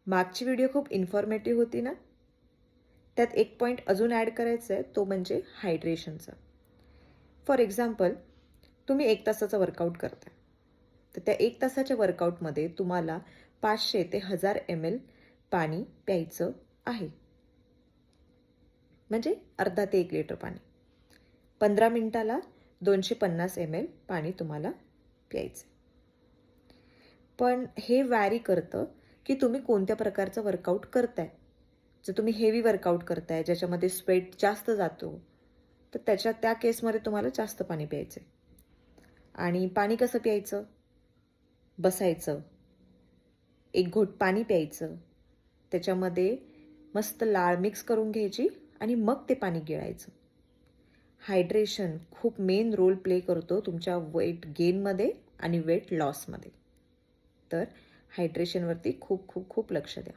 मागची व्हिडिओ खूप इन्फॉर्मेटिव्ह होती ना. त्यात एक पॉईंट अजून ॲड करायचं आहे, तो म्हणजे हायड्रेशनचा. फॉर एक्झाम्पल, तुम्ही 1 तासाचा वर्कआउट करता, तर त्या 1 तासाच्या वर्कआउटमध्ये तुम्हाला 500 ते 1000 ml पाणी प्यायचं आहे. म्हणजे अर्धा ते 1 लिटर पाणी. 15 मिनिटाला 250 ml पाणी तुम्हाला प्यायचं. पण हे वॅरी करतं की तुम्ही कोणत्या प्रकारचं वर्कआउट करताय. जर तुम्ही हेवी वर्कआउट करताय, ज्याच्यामध्ये स्वेट जास्त जातो, तर त्या केसमध्ये तुम्हाला जास्त पाणी प्यायचं आहे. आणि पाणी कसं प्यायचं? बसायचं, 1 घोट पाणी प्यायचं, त्याच्यामध्ये मस्त लाळ मिक्स करून घ्यायची आणि मग ते पाणी गिळायचं. हायड्रेशन खूप मेन रोल प्ले करतो तुमच्या वेट गेनमध्ये आणि वेट लॉसमध्ये. तर हायड्रेशनवरती खूप खूप खूप लक्ष द्या.